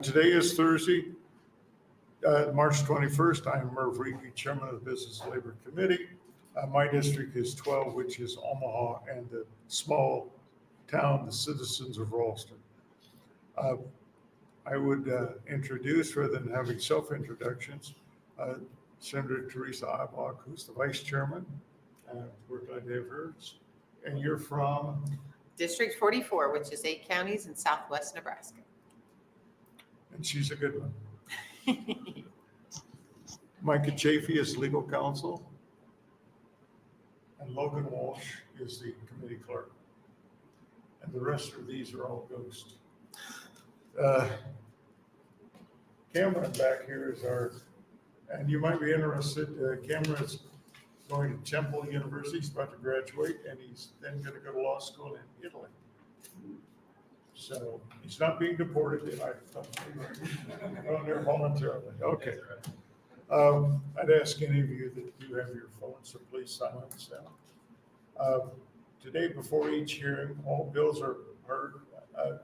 Today is Thursday, March 21st. I am Merv Reedy, Chairman of the Business Labor Committee. My district is 12, which is Omaha and the small town, the citizens of Ralston. I would introduce, rather than having self-introductions, Senator Teresa Ibach, who's the Vice Chairman. We're glad to have her. And you're from? District 44, which is 8 counties in southwest Nebraska. And she's a good one. Micah Chafee is legal counsel. And Logan Walsh is the committee clerk. And the rest of these are all ghosts. Cameron back here is our, and you might be interested, Cameron's going to Temple University. He's about to graduate, and he's then going to go to law school in Italy. So he's not being deported. Going there voluntarily. Okay. I'd ask any of you that do have your phones to please silence them. Today, before each hearing, all bills are heard.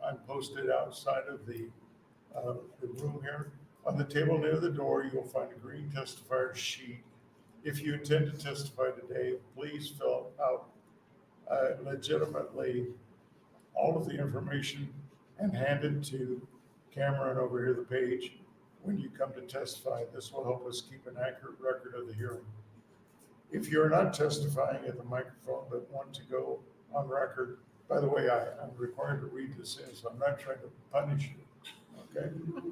I'm posted outside of the room here. On the table near the door, you'll find a green testifier sheet. If you intend to testify today, please fill out legitimately all of the information and hand it to Cameron over here, the page, when you come to testify. This will help us keep an accurate record of the hearing. If you're not testifying at the microphone but want to go on record, by the way, I'm required to read this in, so I'm not trying to punish you, okay?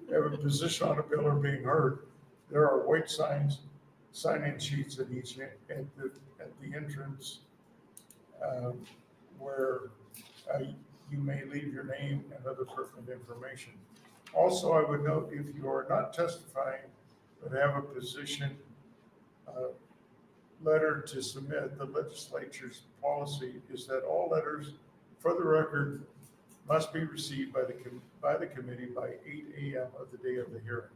If a position on a bill are being heard, there are white sign-in sheets at each at the entrance where you may leave your name and other pertinent information. Also, I would note, if you are not testifying but have a position letter to submit, the legislature's policy is that all letters for the record must be received by the committee by 8 a.m. of the day of the hearing.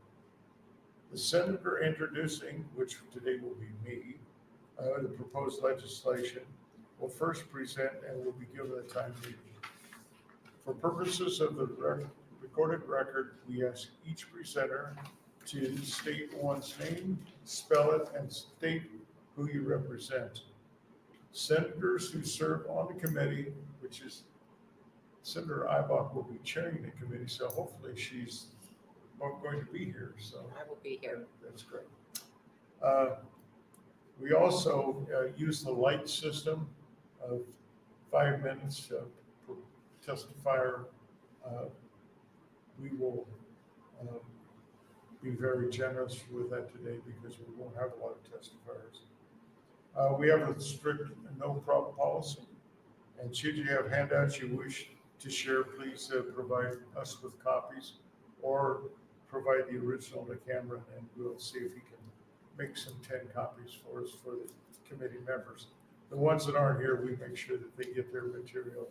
The senator introducing, which today will be me, the proposed legislation, will first present and will be given a time limit. For purposes of the recorded record, we ask each presenter to state one's name, spell it, and state who you represent. Senators who serve on the committee, which is Senator Ibach will be chairing the committee, so hopefully she's going to be here. So I will be here. That's great. We also use the light system of 5 minutes per testifier. We will be very generous with that today because we won't have a lot of testifiers. We have a strict no prop policy, and should you have handouts you wish to share, please provide us with copies or provide the original to Cameron, and we'll see if he can make some 10 copies for us for the committee members. The ones that aren't here, we make sure that they get their material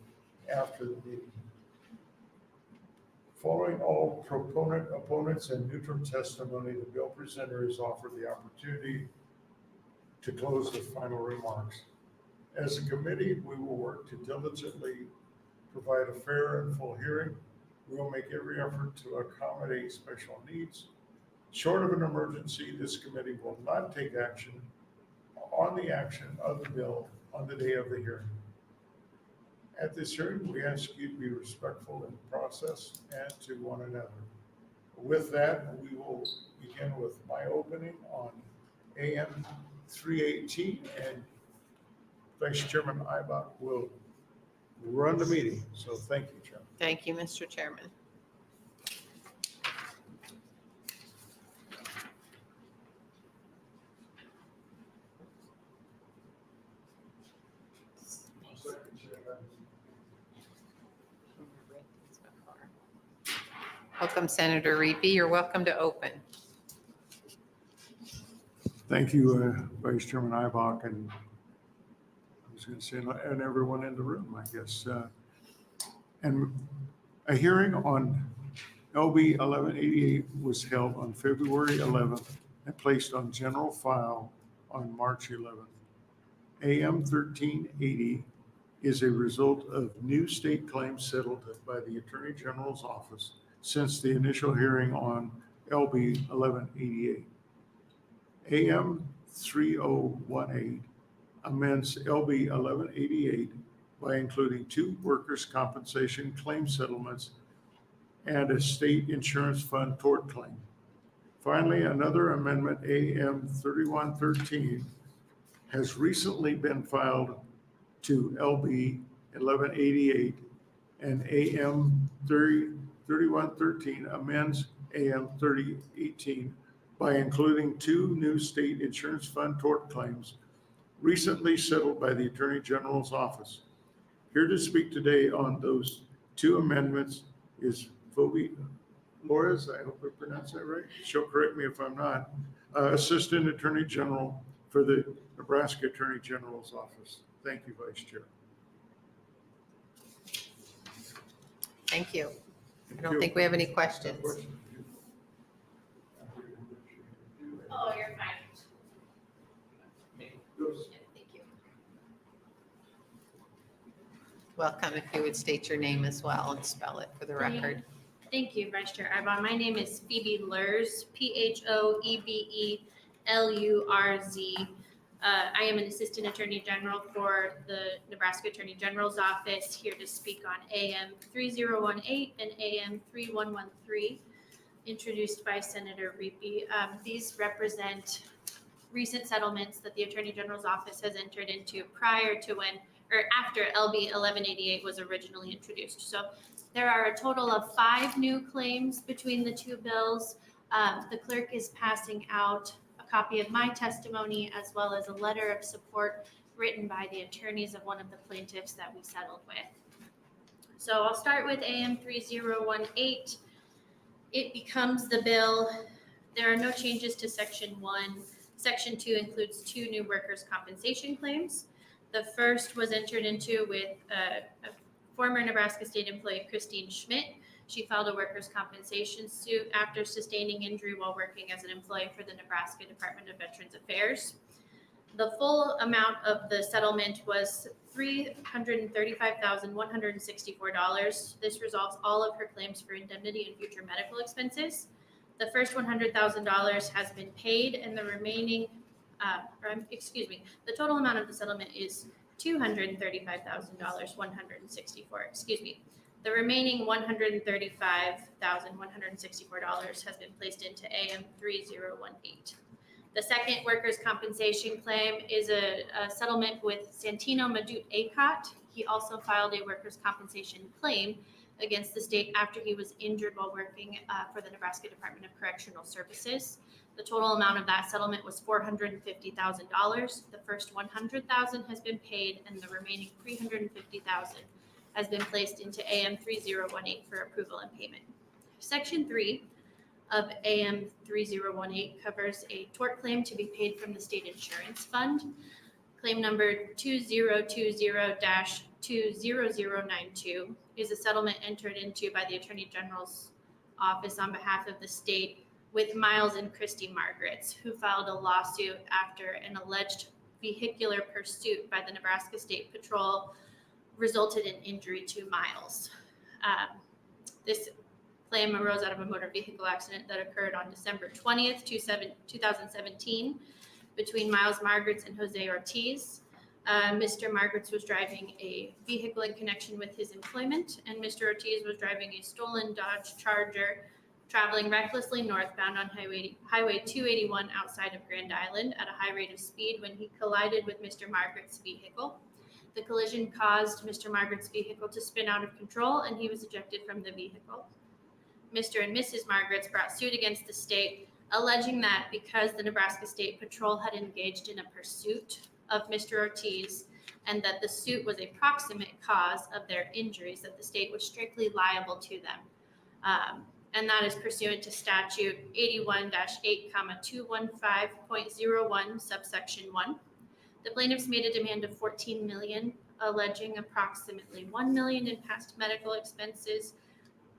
after the meeting. Following all proponent, opponents, and neutral testimony, the bill presenter is offered the opportunity to close with final remarks. As a committee, we will work to diligently provide a fair and full hearing. We will make every effort to accommodate special needs. Short of an emergency, this committee will not take action on the action of the bill on the day of the hearing. At this hearing, we ask you to be respectful in the process and to one another. With that, we will begin with my opening on AM 318, and Vice Chairman Ibach will run the meeting. So thank you, Chairman. Thank you, Mr. Chairman. Welcome, Senator Reapy. You're welcome to open. Thank you, Vice Chairman Ibach, and I was going to say, and everyone in the room, I guess. And a hearing on LB 1188 was held on February 11th and placed on general file on March 11th. AM 1380 is a result of new state claims settled by the Attorney General's office since the initial hearing on LB 1188. AM 3018 amends LB 1188 by including 2 workers' compensation claim settlements and a state insurance fund tort claim. Finally, another amendment, AM 3113, has recently been filed to LB 1188, and AM 3113 amends AM 3018 by including 2 new state insurance fund tort claims recently settled by the Attorney General's office. Here to speak today on those 2 amendments is Phoebe Flores, I hope I pronounced that right. She'll correct me if I'm not. Assistant Attorney General for the Nebraska Attorney General's office. Thank you, Vice Chair. Thank you. I don't think we have any questions. Oh, you're fine. Thank you. Welcome, if you would state your name as well and spell it for the record. Thank you, Vice Chair Ibon. My name is Phoebe Lurz, Phoebelurz. I am an Assistant Attorney General for the Nebraska Attorney General's Office, here to speak on AM 3018 and AM 3113, introduced by Senator Reapy. These represent recent settlements that the Attorney General's Office has entered into prior to after LB 1188 was originally introduced. So there are a total of 5 new claims between the 2 bills. The clerk is passing out a copy of my testimony as well as a letter of support written by the attorneys of one of the plaintiffs that we settled with. So I'll start with AM 3018. It becomes the bill. There are no changes to Section 1. Section 2 includes 2 new workers' compensation claims. The first was entered into with a former Nebraska State employee, Christine Schmidt. She filed a workers' compensation suit after sustaining injury while working as an employee for the Nebraska Department of Veterans Affairs. The full amount of the settlement was $335,164. This resolves all of her claims for indemnity and future medical expenses. The first $100,000 has been paid, and the remaining, the total amount of the settlement is $235,164. The remaining $135,164 has been placed into AM 3018. The second workers' compensation claim is a settlement with Santino Madut Acot. He also filed a workers' compensation claim against the state after he was injured while working for the Nebraska Department of Correctional Services. The total amount of that settlement was $450,000. The first $100,000 has been paid, and the remaining $350,000 has been placed into AM 3018 for approval and payment. Section 3 of AM 3018 covers a tort claim to be paid from the state insurance fund. Claim number 2020-20092 is a settlement entered into by the Attorney General's office on behalf of the state with Miles and Christy Margaret's, who filed a lawsuit after an alleged vehicular pursuit by the Nebraska State Patrol resulted in injury to Miles. This claim arose out of a motor vehicle accident that occurred on December 20th, 2017 between Miles Margaret's and Jose Ortiz. Mr. Margaret's was driving a vehicle in connection with his employment, and Mr. Ortiz was driving a stolen Dodge Charger traveling recklessly northbound on Highway 281 outside of Grand Island at a high rate of speed when he collided with Mr. Margaret's vehicle. The collision caused Mr. Margaret's vehicle to spin out of control, and he was ejected from the vehicle. Mr. and Mrs. Margaret's brought suit against the state, alleging that because the Nebraska State Patrol had engaged in a pursuit of Mr. Ortiz and that the suit was a proximate cause of their injuries, that the state was strictly liable to them. And that is pursuant to statute 81-8,215.01 subsection 1. The plaintiffs made a demand of $14 million, alleging approximately $1 million in past medical expenses,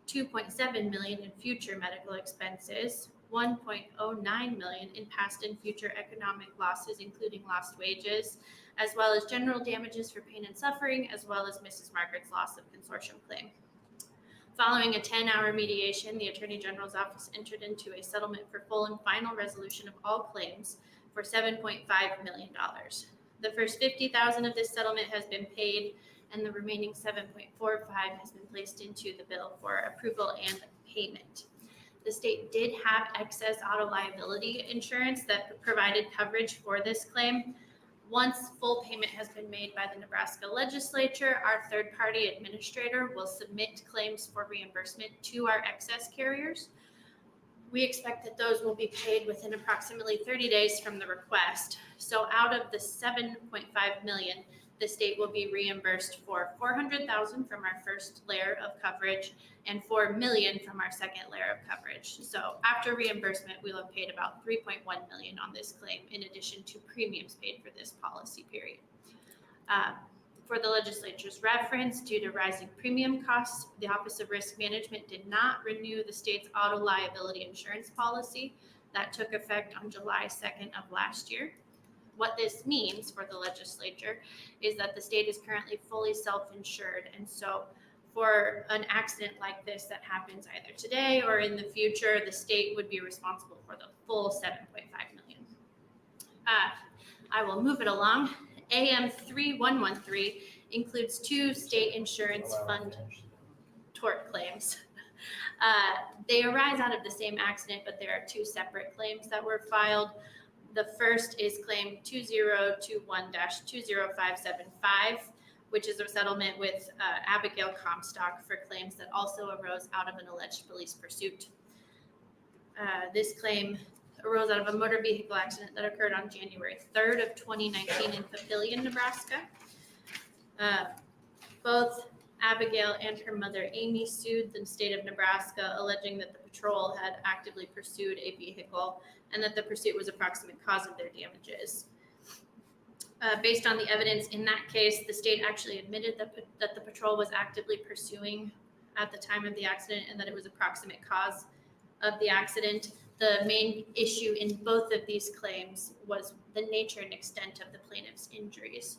$2.7 million in future medical expenses, $1.09 million in past and future economic losses, including lost wages, as well as general damages for pain and suffering, as well as Mrs. Margaret's loss of consortium claim. Following a 10-hour mediation, the Attorney General's office entered into a settlement for full and final resolution of all claims for $7.5 million. The first $50,000 of this settlement has been paid, and the remaining $7.45 has been placed into the bill for approval and payment. The state did have excess auto liability insurance that provided coverage for this claim. Once full payment has been made by the Nebraska Legislature, our third-party administrator will submit claims for reimbursement to our excess carriers. We expect that those will be paid within approximately 30 days from the request. So out of the $7.5 million, the state will be reimbursed for $400,000 from our first layer of coverage and $4 million from our second layer of coverage. So after reimbursement, we'll have paid about $3.1 million on this claim, in addition to premiums paid for this policy period. For the legislature's reference, due to rising premium costs, the Office of Risk Management did not renew the state's auto liability insurance policy that took effect on July 2nd of last year. What this means for the legislature is that the state is currently fully self-insured. And so for an accident like this that happens either today or in the future, the state would be responsible for the full $7.5 million. I will move it along. AM 3113 includes two state insurance fund tort claims. They arise out of the same accident, but there are two separate claims that were filed. The first is claim 2021-20575, which is a settlement with Abigail Comstock for claims that also arose out of an alleged police pursuit. This claim arose out of a motor vehicle accident that occurred on January 3rd of 2019 in Papillion, Nebraska. Both Abigail and her mother Amy sued the state of Nebraska, alleging that the patrol had actively pursued a vehicle and that the pursuit was a proximate cause of their damages. Based on the evidence in that case, the state actually admitted that the patrol was actively pursuing at the time of the accident and that it was a proximate cause of the accident. The main issue in both of these claims was the nature and extent of the plaintiff's injuries.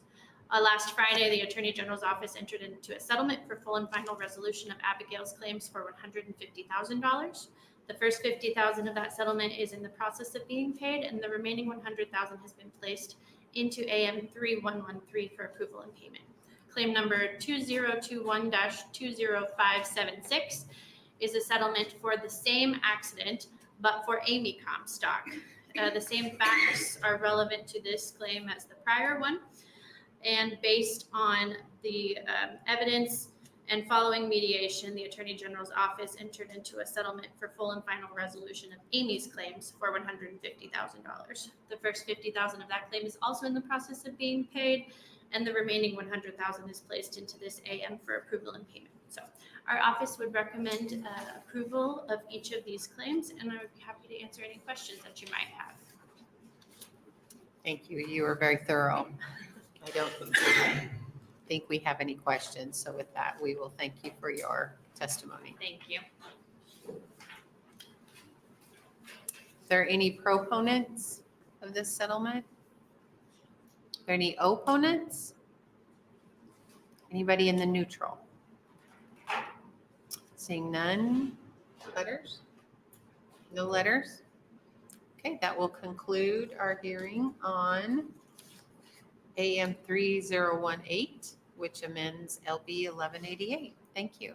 Last Friday, the Attorney General's office entered into a settlement for full and final resolution of Abigail's claims for $150,000. The first $50,000 of that settlement is in the process of being paid, and the remaining $100,000 has been placed into AM 3113 for approval and payment. Claim number 2021-20576 is a settlement for the same accident, but for Amy Comstock. The same facts are relevant to this claim as the prior one. And based on the evidence and following mediation, the Attorney General's office entered into a settlement for full and final resolution of Amy's claims for $150,000. The first $50,000 of that claim is also in the process of being paid, and the remaining $100,000 is placed into this AM for approval and payment. So our office would recommend approval of each of these claims, and I would be happy to answer any questions that you might have. Thank you. You were very thorough. I don't think we have any questions. So with that, we will thank you for your testimony. Thank you. Is there any proponents of this settlement? Are there any opponents? Anybody in the neutral? Seeing none. Letters? No letters? Okay, that will conclude our hearing on AM 3018, which amends LB 1188. Thank you.